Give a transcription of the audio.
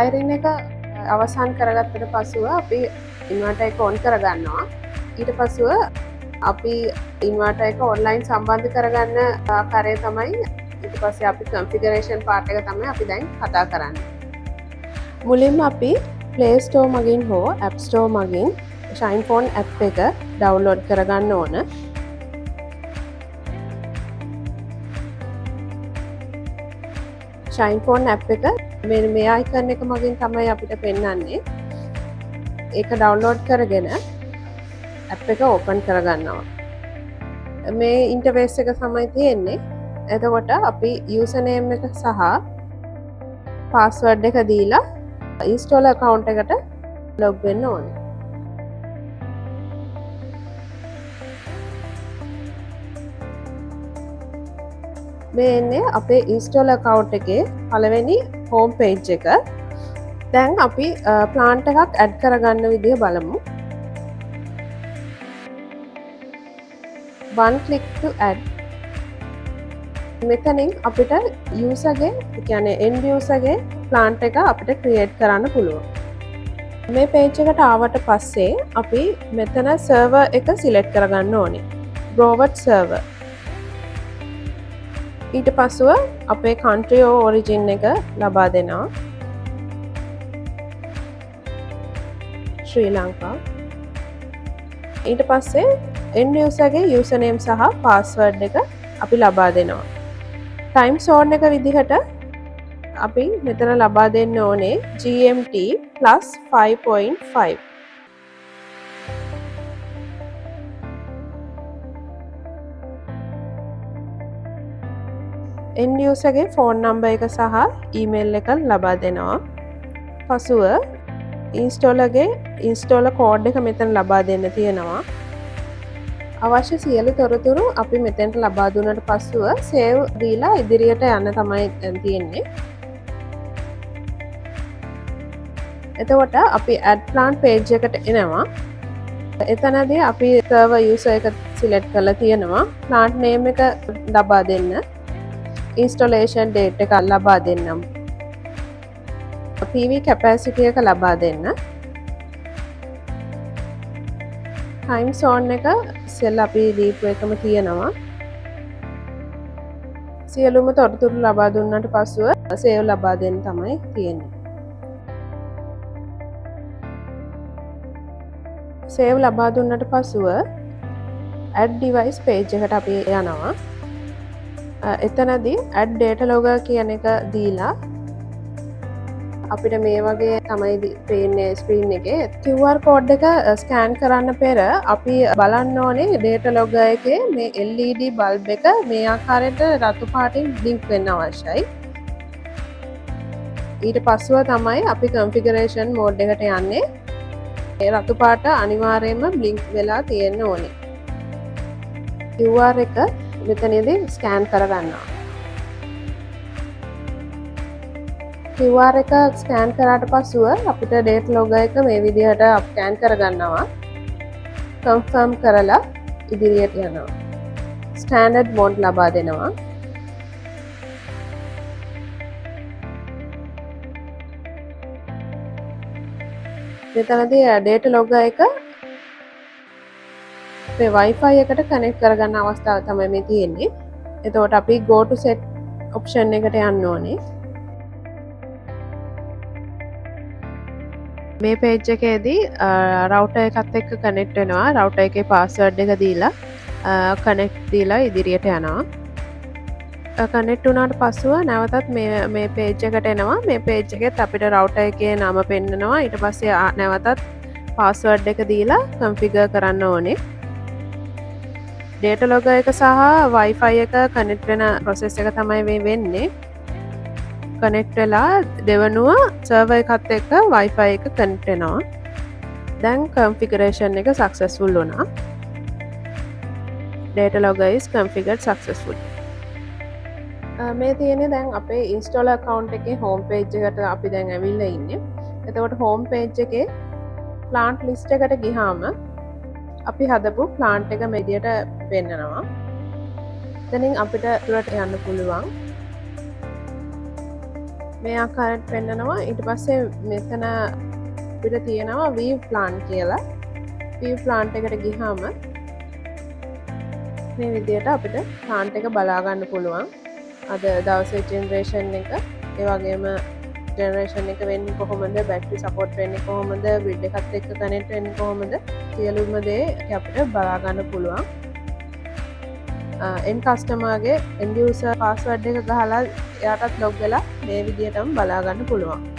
Wiring එක අවසන් කරගත්තට පසුව අපි ඉන්වර්ටර් එක ඔන් කරගන්නවා. ඊට පසුව අපි ඉන්වර්ටර් එක ඔන්ලයින් සම්බන්ධ කරගන්න ආකාරය තමයි ඊට පස්සේ අපි කන්ෆිගරේෂන් පාර්ට් එක තමයි අපි දැන් කතා කරන්නේ. මුලින්ම අපි Play Store මගින් හෝ App Store මගින් Shinephone app එක ඩවුන්ලෝඩ් කරගන්න ඕන. Shinephone app එක මේ icon එක මගින් තමයි අපිට පෙන්වන්නේ. ඒක ඩවුන්ලෝඩ් කරගෙන app එක ඕපන් කරගන්නවා. මේ ඉන්ටර්ෆේස් එක තමයි තියෙන්නේ. එතකොට අපි username එක සහ password එක දීලා installer account එකට log වෙන්න ඕනේ. මේ එන්නේ අපේ installer account එකේ පළවෙනි home page එක. දැන් අපි plant එකක් add කරගන්න විදිය බලමු. one click to add. මෙතනින් අපිට user ගේ කියන්නේ end user ගේ plant එක අපිට create කරන්න පුළුවන්. මේ page එකට ආවට පස්සේ අපි මෙතන server එක select කරගන්න ඕනේ. Broward server. ඊට පස්සුව අපේ country of origin එක ලබා දෙනවා. ශ්‍රී ලංකා. ඊට පස්සේ end user ගේ username සහ password එක අපි ලබා දෙනවා. time zone එක විදිහට අපි මෙතන ලබා දෙන්න ඕනේ GMT +5.5. end user ගේ phone number එක සහ email එක ලබා දෙනවා. පසුව installer ගේ installer code එක මෙතන ලබා දෙන්න තියෙනවා. අවශ්‍ය සියලු තොරතුරු අපි මෙතෙන්ට ලබා දුන්නට පසුව save දීලා ඉදිරියට යන්න තමයි තියෙන්නේ. එතකොට අපි add plant page එකට එනවා. එතනදී අපි server user එක select කරලා තියෙනවා. plant name එක ලබා දෙන්න. installation date එක ලබා දෙන්නම්. PV capacity එක ලබා දෙන්න. time zone එක සෙල් අපි දීපු එකම තියෙනවා. සියලුම තොරතුරු ලබා දුන්නට පසුව save ලබා දෙන්න තමයි තියෙන්නේ. save ලබා දුන්නට පසුව add device page එකට අපි යනවා. එතනදී add data logger කියන එක දීලා අපිට මේ වගේ තමයි පේන්නේ ස්ක්‍රීන් එකේ. QR code එක ස්කෑන් කරන්න පෙර අපි බලන්න ඕනේ data logger එකේ මේ LED bulb එක මේ ආකාරයට රතු පාටින් blink වෙන්න අවශ්‍යයි. ඊට පස්සුව තමයි අපි configuration mode එකට යන්නේ. ඒ රතු පාට අනිවාර්යයෙන්ම blink වෙලා තියෙන්න ඕනේ. QR එක මෙතනදී ස්කෑන් කරගන්නවා. QR එක ස්කෑන් කරාට පසුව අපිට data logger එක මේ විදිහට ස්කෑන් කරගන්නවා. confirm කරලා ඉදිරියට යනවා. standard mode ලබා දෙනවා. මෙතනදී data logger එක අපේ Wi-Fi එකට connect කරගන්න අවස්ථාව තමයි මේ තියෙන්නේ. එතකොට අපි go to set option එකට යන්න ඕනේ. මේ page එකේදී router එකත් එක්ක connect වෙනවා. router එකේ password එක දීලා connect දීලා ඉදිරියට යනවා. connect වුණාට පස්සෙ නැවතත් මේ page එකට එනවා. මේ page එකෙත් අපිට router එකේ නම පෙන්නනවා. ඊට පස්සේ නැවතත් password එක දීලා configure කරන්න ඕනේ. data logger එක සහ Wi-Fi එක connect වෙන process එක තමයි මේ වෙන්නේ. connect වෙලා දෙවනුව server එකත් එක්ක Wi-Fi එක connect වෙනවා. දැන් configuration එක successful වුණා. data logger is configured successfully. මේ තියෙන්නේ දැන් අපේ installer account එකේ home page එකට අපි දැන් ඇවිල්ලා ඉන්නේ. එතකොට home page එකේ plant list එකට ගියාම අපි හදපු plant එක මේ විදියට පෙන්නනවා. එතනින් අපිට දුරට යන්න පුළුවන්. මේ ආකාරයට පෙන්නනවා. ඊට පස්සේ මෙතන අපිට තියෙනවා වීව් ප්ලාන් කියලා. වීව් ප්ලාන්ට් එකට ගිහාම මේ විදිහට අපිට ප්ලාන්ට් එක බලා ගන්න පුළුවන්. අද දවසේ ජෙනරේෂන් එක, ඒ වගේම ජෙනරේෂන් එක වෙන්නේ කොහොමද, බැටරි සපෝට් වෙන්නේ කොහොමද, ග්‍රිඩ් එකත් එක්ක කනෙක්ට් වෙන්නේ කොහොමද, සියලුම දේ අපිට බලා ගන්න පුළුවන්. එන් කස්ටමර්ගේ එන්ඩ් යූසර් පාස්වර්ඩ් එක ගහලා එයාටත් ලොග් වෙලා මේ විදිහටම බලා ගන්න පුළුවන්.